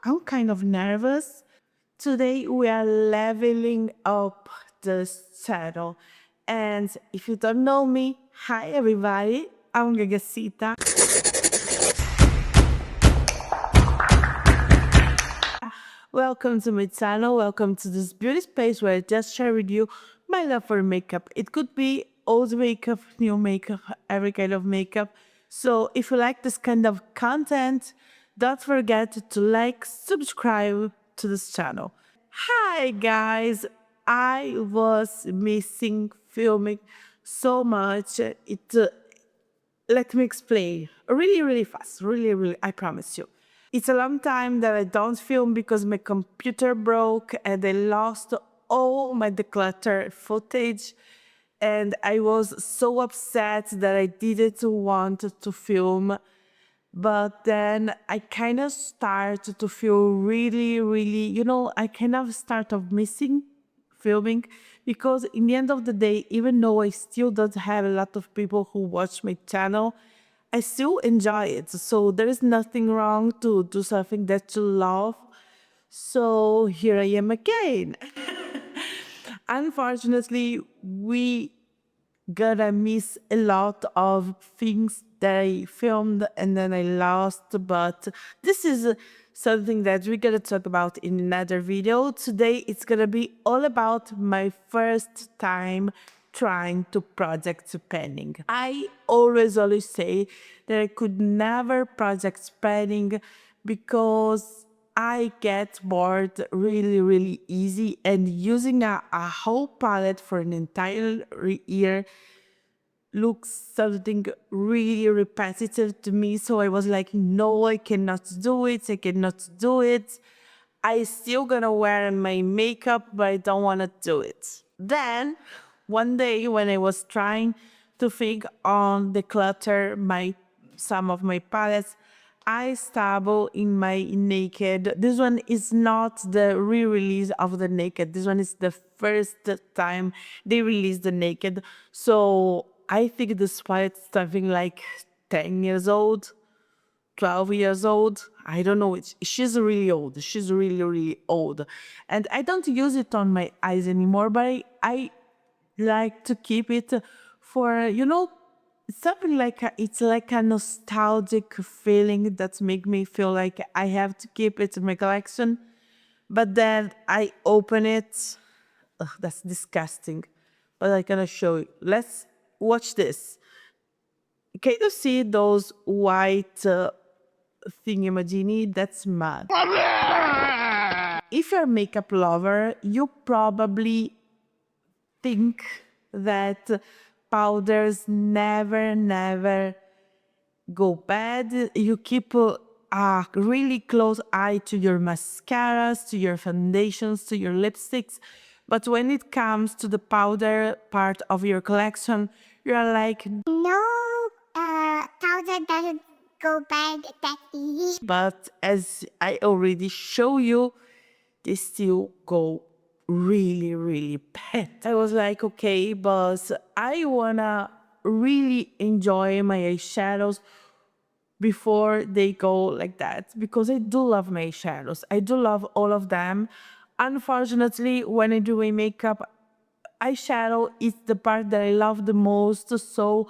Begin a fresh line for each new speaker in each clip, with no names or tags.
I'm kind of nervous. Today we are leveling up this channel. And if you don't know me, hi everybody, I'm Gagasita. Welcome to my channel, welcome to this beauty space where I just share with you my love for makeup. It could be old makeup, new makeup, every kind of makeup. So if you like this kind of content, don't forget to like, subscribe to this channel. Hi guys, I was missing filming so much. Let me explain really fast, really, I promise you. It's a long time that I don't film because my computer broke and I lost all my decluttered footage. And I was so upset that I didn't want to film. But then I kind of start to feel really, I kind of start of missing filming because in the end of the day, even though I still don't have a lot of people who watch my channel, I still enjoy it. So there is nothing wrong to do something that you love. So here I am again. Unfortunately, we gonna miss a lot of things that I filmed and then I lost, but this is something that we're gonna talk about in another video. Today it's gonna be all about my first time trying to project panning. I always say that I could never project panning because I get bored really easy, and using a whole palette for an entire year looks something really repetitive to me. So I was like, no, I cannot do it. I cannot do it. I still gonna wear my makeup, but I don't wanna do it. Then one day when I was trying to think on declutter some of my palettes, I stumbled in my Naked. This one is not the re-release of the Naked. This one is the first time they released the Naked. So I think this palette is something like 10 years old, 12 years old. I don't know. She's really old. She's really old. And I don't use it on my eyes anymore, but I like to keep it for, something like it's like a nostalgic feeling that make me feel like I have to keep it in my collection. But then I open it. Ugh, that's disgusting. But I'm gonna show you. Let's watch this. Can you see those white thingamajiggy? That's mad. If you're a makeup lover, you probably think that powders never go bad. You keep a really close eye to your mascaras, to your foundations, to your lipsticks. But when it comes to the powder part of your collection, you're like,
No, powder doesn't go bad that easy.
but as I already show you, they still go really bad. I was like, okay, boss, I wanna really enjoy my eyeshadows before they go like that, because I do love my eyeshadows. I do love all of them. Unfortunately, when I do my makeup, eyeshadow is the part that I love the most, so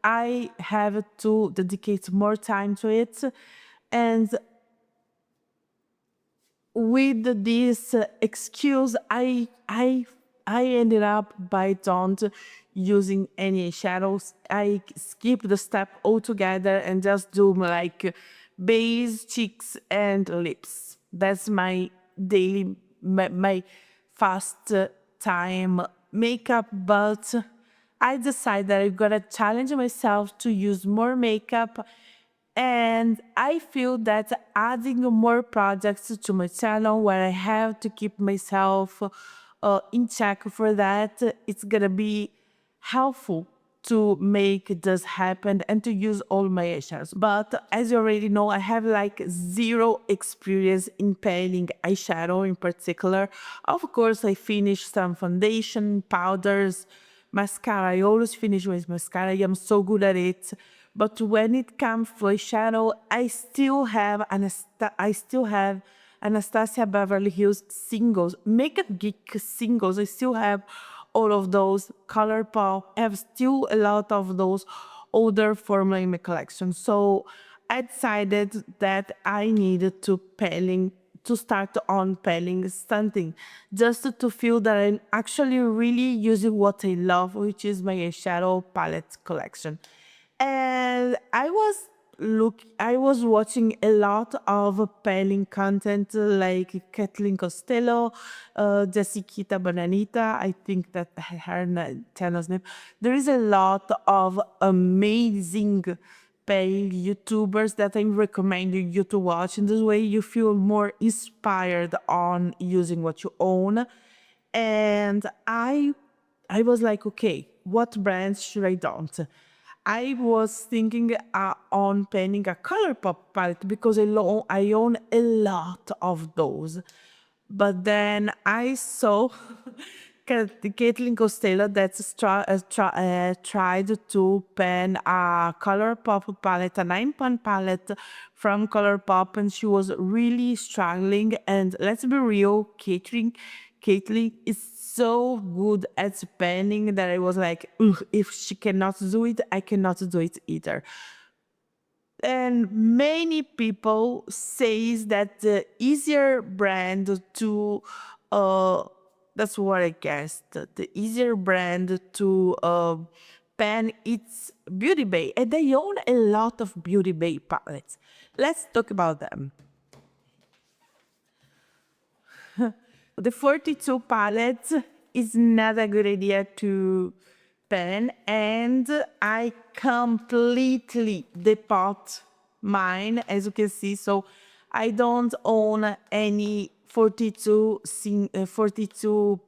I have to dedicate more time to it. And with this excuse, I ended up by don't using any shadows. I skip the step altogether and just do like base, cheeks, and lips. That's my daily, my fast time makeup. But I decided that I'm gonna challenge myself to use more makeup, and I feel that adding more projects to my channel where I have to keep myself in check for that, it's gonna be helpful to make this happen and to use all my eyeshadows. But as you already know, I have like zero experience in painting eyeshadow in particular. Of course, I finished some foundation, powders, mascara. I always finish with mascara. I am so good at it. But when it comes to eyeshadow, I still have Anastasia Beverly Hills singles, Makeup Geek singles. I still have all of those. ColourPop, I have still a lot of those older formula in my collection. So I decided that I needed to start on pelling something, just to feel that I'm actually really using what I love, which is my eyeshadow palette collection. And I was watching a lot of pelling content like Kathleen Costello, Jessica Bonanita. I think that channel's name. There is a lot of amazing pale YouTubers that I'm recommending you to watch. In this way, you feel more inspired on using what you own. And I was like, okay, what brands should I don't? I was thinking on penning a ColourPop palette because I own a lot of those. But then I saw Caitlin Costello that's tried to pen a ColourPop palette, a 9-pan palette from ColourPop, and she was really struggling. And let's be real, Caitlin is so good at penning that I was like, "Ugh, if she cannot do it, I cannot do it either." And many people says that the easier brand to that's what I guess the easier brand to pen it's Beauty Bay, and they own a lot of Beauty Bay palettes. Let's talk about them. The 42 palette is not a good idea to pen, and I completely depot mine, as you can see. So I don't own any 42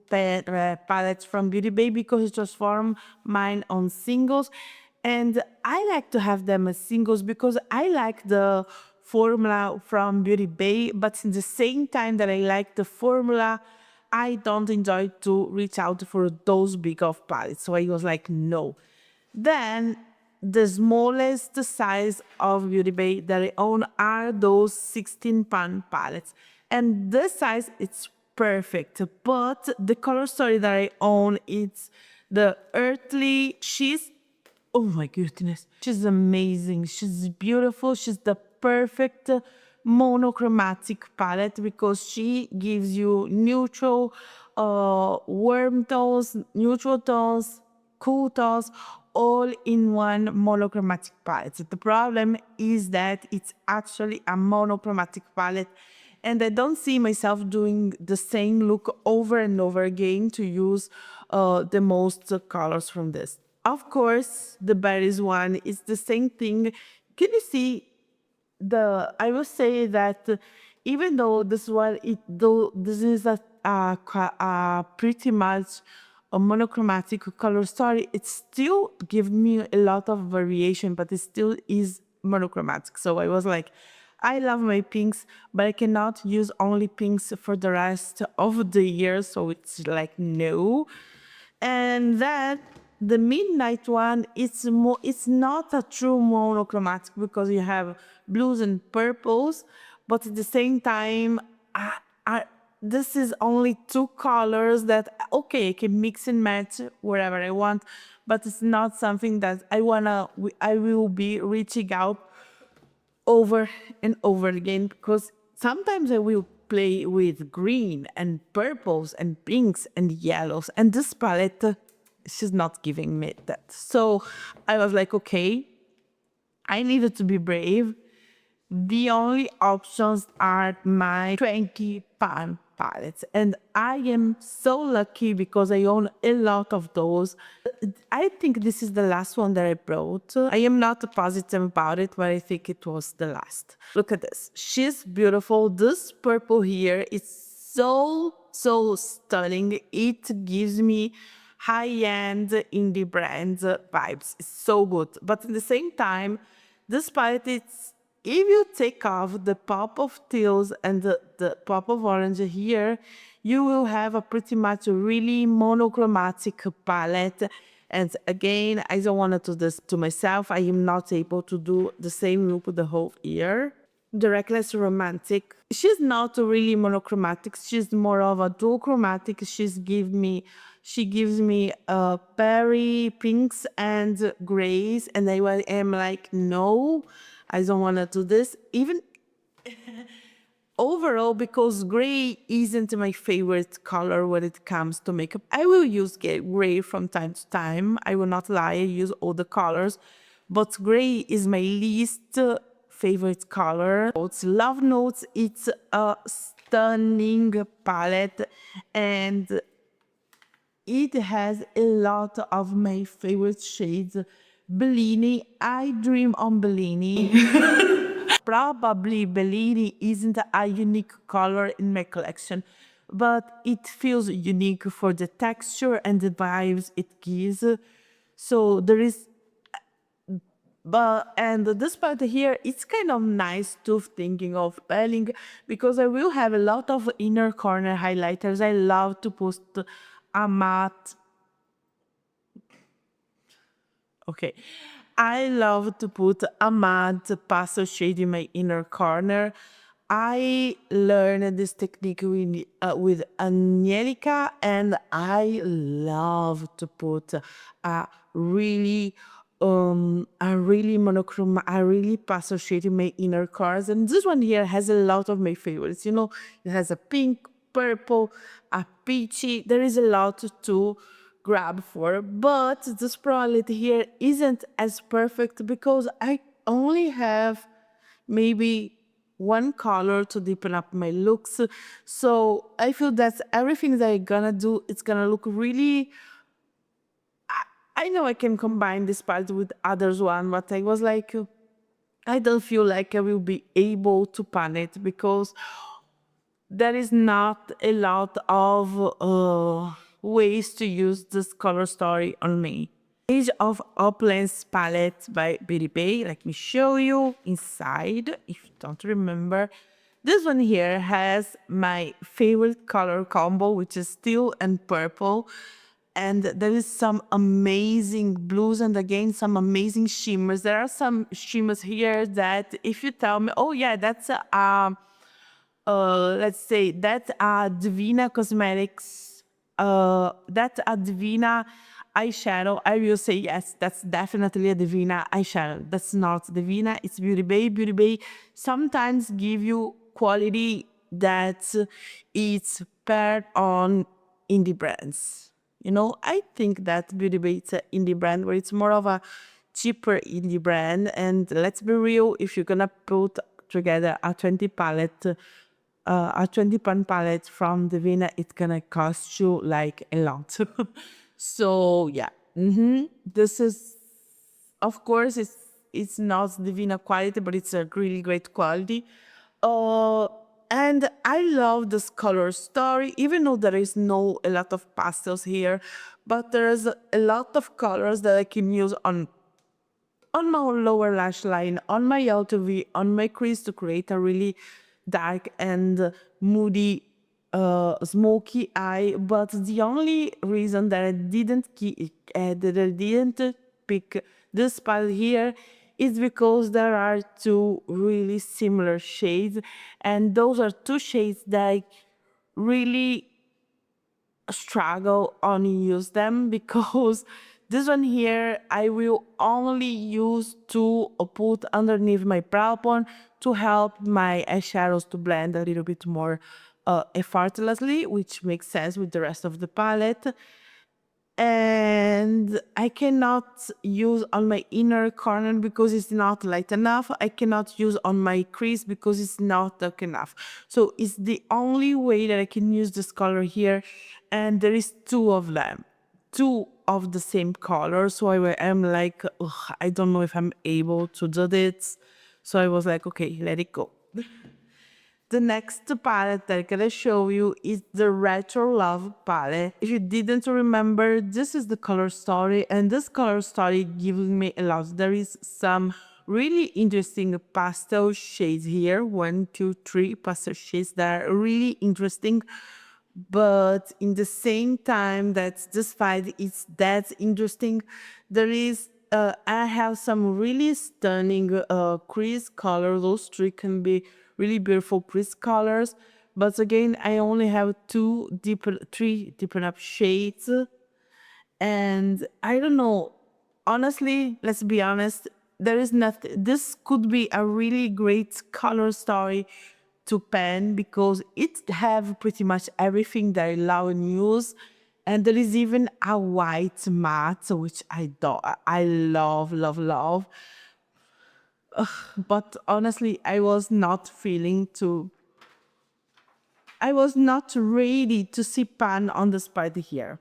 palettes from Beauty Bay because I transform mine on singles. And I like to have them as singles because I like the formula from Beauty Bay, but in the same time that I like the formula, I don't enjoy to reach out for those big of palettes. So I was like, no. Then the smallest size of Beauty Bay that I own are those 16-pan palettes. And this size, it's perfect. But the color story that I own, it's the Earthly. Oh my goodness. She's amazing. She's beautiful. She's the perfect monochromatic palette because she gives you neutral, warm tones, neutral tones, cool tones, all in one monochromatic palette. The problem is that it's actually a monochromatic palette, and I don't see myself doing the same look over and over again to use the most colors from this. Of course, the berries one is the same thing. Can you see I will say that even though this is a pretty much a monochromatic color story, it still gives me a lot of variation, but it still is monochromatic. So I was like, I love my pinks, but I cannot use only pinks for the rest of the year. So it's like, no. And then the midnight one, it's not a true monochromatic because you have blues and purples, but at the same time, this is only two colors that, okay, I can mix and match wherever I want, but it's not something that I will be reaching out over and over again because sometimes I will play with green and purples and pinks and yellows, and this palette, she's not giving me that. So I was like, okay, I needed to be brave. The only options are my 20-pan palettes, and I am so lucky because I own a lot of those. I think this is the last one that I brought. I am not positive about it, but I think it was the last. Look at this. She's beautiful. This purple here is so stunning. It gives me high-end indie brand vibes. It's so good. But at the same time, this palette, if you take off the pop of teals and the pop of orange here, you will have a pretty much really monochromatic palette. And again, I don't want to do this to myself. I am not able to do the same look the whole year. the Reckless Romantic. She's not really monochromatic. She's more of a dual chromatic. She gives me berry pinks and grays, and I am like, no, I don't want to do this. Even overall, because gray isn't my favorite color when it comes to makeup. I will use gray from time to time. I will not lie, I use all the colors, but gray is my least favorite color. It's Love Notes. It's a stunning palette, and it has a lot of my favorite shades. Bellini, I dream on Bellini. Probably Bellini isn't a unique color in my collection, but it feels unique for the texture and the vibes it gives. So there is, and this part here, it's kind of nice to thinking of pairing, because I will have a lot of inner corner highlighters. I love to put a matte. Okay. I love to put a matte pastel shade in my inner corner. I learned this technique with Angelica, and I love to put really a really pastel shade in my inner corners. And this one here has a lot of my favorites. You know, it has a pink, purple, a peachy. There is a lot to grab for, but this palette here isn't as perfect because I only have maybe one color to deepen up my looks. So I feel that everything that I'm gonna do, it's gonna look really. I know I can combine this palette with others one, but I was like, I don't feel like I will be able to pan it because there is not a lot of ways to use this color story on me. Age of Uplands palette by Beauty Bay. Let me show you inside, if you don't remember. This one here has my favorite color combo, which is teal and purple. And there is some amazing blues and again some amazing shimmers. There are some shimmers here that if you tell me, oh yeah, that's let's say that's a Divina Cosmetics, that's a Divina eyeshadow, I will say yes, that's definitely a Divina eyeshadow. That's not Divina, it's Beauty Bay. Beauty Bay sometimes give you quality that it's paired on indie brands. You know, I think that Beauty Bay is an indie brand where it's more of a cheaper indie brand. And let's be real, if you're gonna put together a 20 palette, a 20 pound palette from Divina, it's gonna cost you like a lot. So yeah, this is, of course, it's not Divina quality, but it's a really great quality. And I love this color story, even though there is no a lot of pastels here, but there's a lot of colors that I can use on my lower lash line, on my LTV, on my crease to create a really dark and moody, smoky eye. But the only reason that I didn't pick this palette here is because there are two really similar shades, and those are two shades that I really struggle on use them because this one here I will only use to put underneath my brow bone to help my eyeshadows to blend a little bit more effortlessly, which makes sense with the rest of the palette. And I cannot use on my inner corner because it's not light enough. I cannot use on my crease because it's not dark enough. So it's the only way that I can use this color here. And there is two of them, two of the same color. So I am like, ugh, I don't know if I'm able to do this. So I was like, okay, let it go. The next palette that I'm gonna show you is the Retro Love palette. If you didn't remember, this is the color story, and this color story gives me a lot. There is some really interesting pastel shades here. 1, 2, 3 pastel shades that are really interesting. But in the same time that this fight is that interesting, there is I have some really stunning crease colors. Those three can be really beautiful crease colors. But again, I only have three different shades. And I don't know. Honestly, let's be honest, there is nothing. This could be a really great color story to pen because it have pretty much everything that I love and use. And there is even a white matte, which I love, love, love. But honestly, I was not ready to see pan on this party here.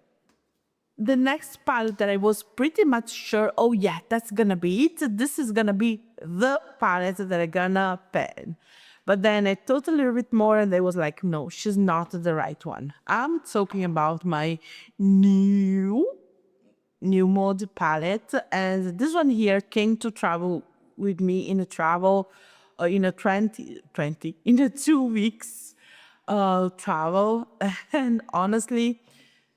The next palette that I was pretty much sure, oh yeah, that's gonna be it. This is gonna be the palette that I'm gonna pen. But then I thought a little bit more and I was like, no, she's not the right one. I'm talking about my new mode palette. And this one here came to travel with me in a travel, in a 20 in a 2 weeks travel. And honestly,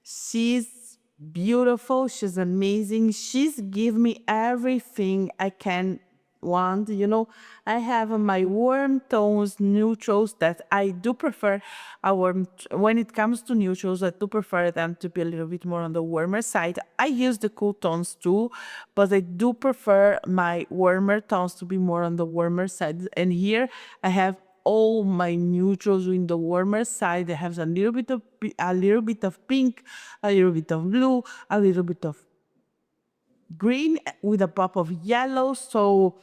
she's beautiful. She's amazing. She's give me everything I can want. I have my warm tones, neutrals that I do prefer. When it comes to neutrals, I do prefer them to be a little bit more on the warmer side. I use the cool tones too, but I do prefer my warmer tones to be more on the warmer side. And here I have all my neutrals in the warmer side. I have a little bit of pink, a little bit of blue, a little bit of green with a pop of yellow. So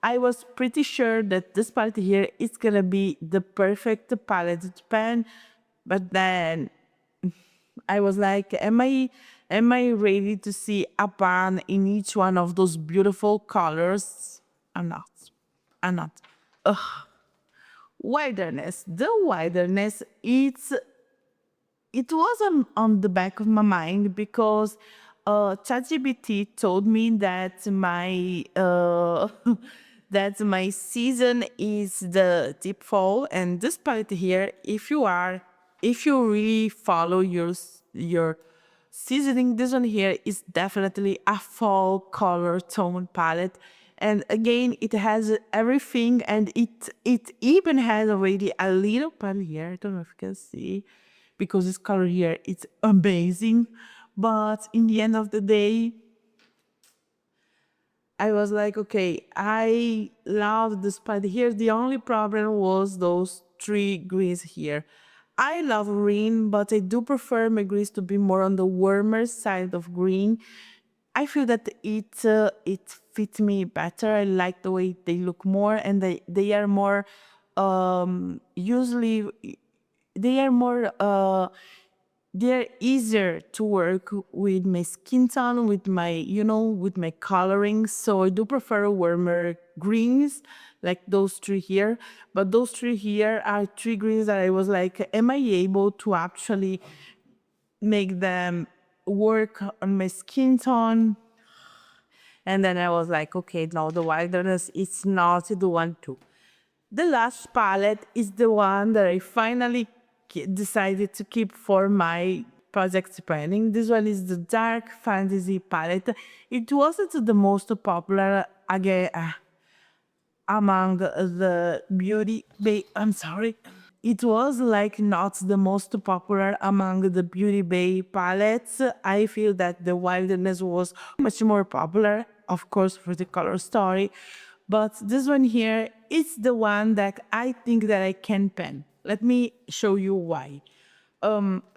I was pretty sure that this palette here is gonna be the perfect palette to pen. But then I was like, am I ready to see a pan in each one of those beautiful colors? I'm not. I'm not. Wilderness. The wilderness, it was on the back of my mind because ChatGPT told me that my that my season is the deep fall, and this palette here, if you really follow your seasoning, this one here is definitely a fall color tone palette. And again, it has everything, and it even has already a little pan here. I don't know if you can see, because this color here is amazing. But in the end of the day, I was like, okay, I love this palette here. The only problem was those three greens here. I love green, but I do prefer my greens to be more on the warmer side of green. I feel that it fits me better. I like the way they look more, and they are more usually they are more they're easier to work with my skin tone, with my coloring. So I do prefer warmer greens like those three here. But those three here are three greens that I was like, am I able to actually make them work on my skin tone? And then I was like, okay, no, the wilderness is not the one too. The last palette is the one that I finally decided to keep for my project planning. This one is the dark fantasy palette. It wasn't the most popular again among the beauty. I'm sorry. It was like not the most popular among the Beauty Bay palettes. I feel that the Wilderness was much more popular, of course, for the color story. But this one here is the one that I think that I can pen. Let me show you why.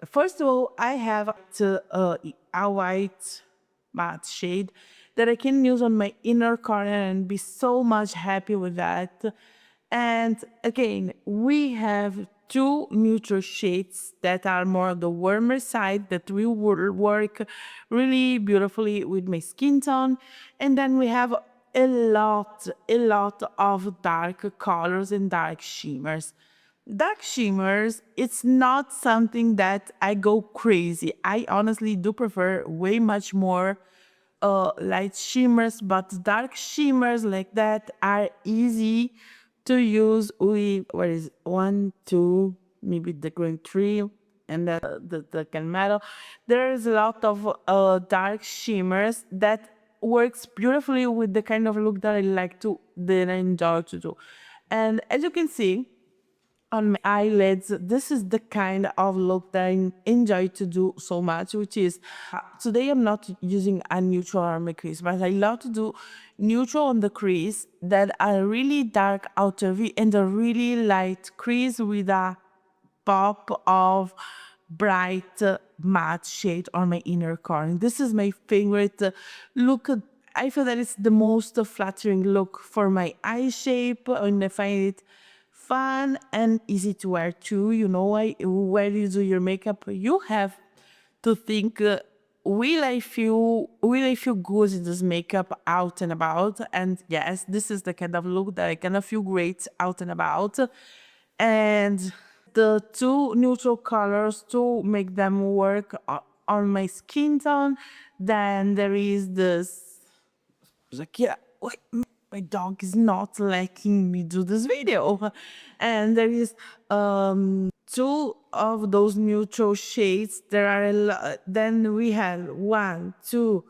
First of all, I have a white matte shade that I can use on my inner corner and be so much happy with that. And again, we have two neutral shades that are more on the warmer side that will work really beautifully with my skin tone. And then we have a lot of dark colors and dark shimmers. Dark shimmers, it's not something that I go crazy. I honestly do prefer way much more light shimmers, but dark shimmers like that are easy to use with, what is it? One, two, maybe the green three, and the can metal. There's a lot of dark shimmers that works beautifully with the kind of look that I enjoy to do. And as you can see, on my eyelids, this is the kind of look that I enjoy to do so much, which is today I'm not using a neutral on my crease, but I love to do neutral on the crease that are really dark outer V and a really light crease with a pop of bright matte shade on my inner corner. This is my favorite look. I feel that it's the most flattering look for my eye shape, and I find it fun and easy to wear too. You know, when you do your makeup, you have to think, will I feel good in this makeup out and about? And yes, this is the kind of look that I kind of feel great out and about. And the two neutral colors to make them work on my skin tone. Then there is this, like, yeah, wait, my dog is not letting me do this video. And there is two of those neutral shades. There are then we have one, two,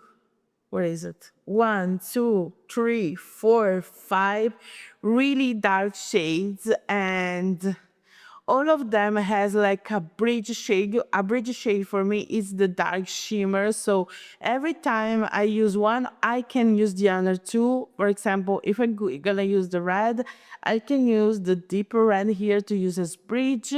where is it? 1, 2, 3, 4, 5 really dark shades, and all of them has like a bridge shade. A bridge shade for me is the dark shimmer. So every time I use one, I can use the other two. For example, if I'm gonna use the red, I can use the deeper red here to use as bridge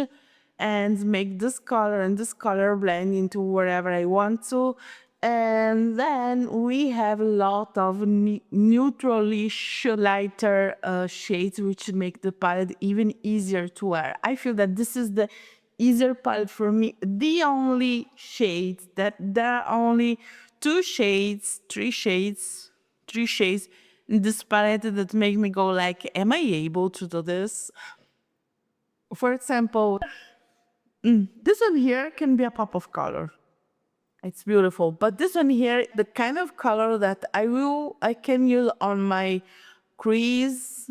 and make this color and this color blend into wherever I want to. And then we have a lot of neutralish lighter shades, which make the palette even easier to wear. I feel that this is the easier palette for me. The only shades that there are only three shades in this palette that make me go like, am I able to do this? For example, this one here can be a pop of color. It's beautiful. But this one here, the kind of color that I can use on my crease,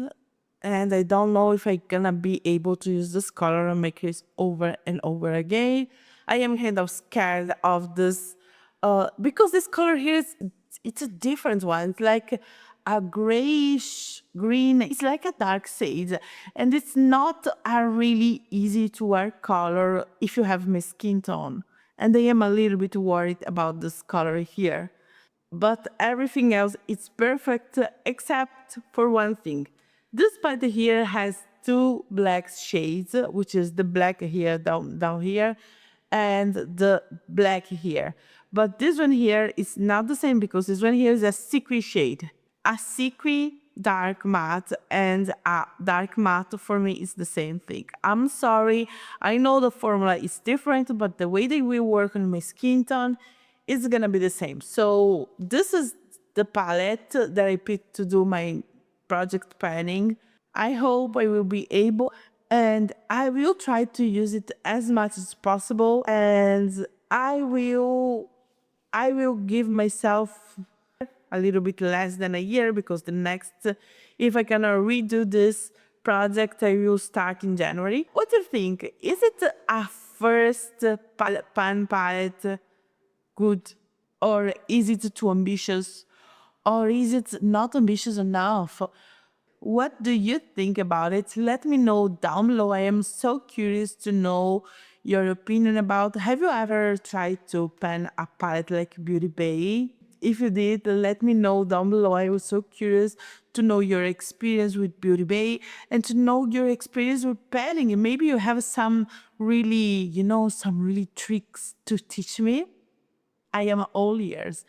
and I don't know if I'm gonna be able to use this color on my crease over and over again. I am kind of scared of this, because this color here it's a different one. It's like a grayish green. It's like a dark shade, and it's not a really easy to wear color if you have my skin tone. And I am a little bit worried about this color here. But everything else is perfect except for one thing. This palette here has two black shades, which is the black here down here and the black here. But this one here is not the same because this one here is a secret shade. A secret dark matte and a dark matte for me is the same thing. I'm sorry, I know the formula is different, but the way they will work on my skin tone is gonna be the same. So this is the palette that I picked to do my project planning. I hope I will be able, and I will try to use it as much as possible, and I will give myself a little bit less than a year, because the next, if I gonna redo this project, I will start in January. What do you think? Is it a first pan palette good, or is it too ambitious, or is it not ambitious enough? What do you think about it? Let me know down below. I am so curious to know your opinion about. Have you ever tried to pen a palette like Beauty Bay? If you did, let me know down below. I was so curious to know your experience with Beauty Bay and to know your experience with penning. And maybe you have some really, some really tricks to teach me. I am all ears.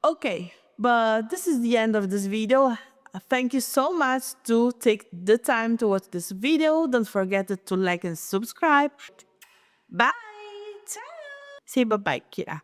Okay, but this is the end of this video. Thank you so much to take the time to watch this video. Don't forget to like and subscribe. Bye. Ciao. Say bye-bye, Kira.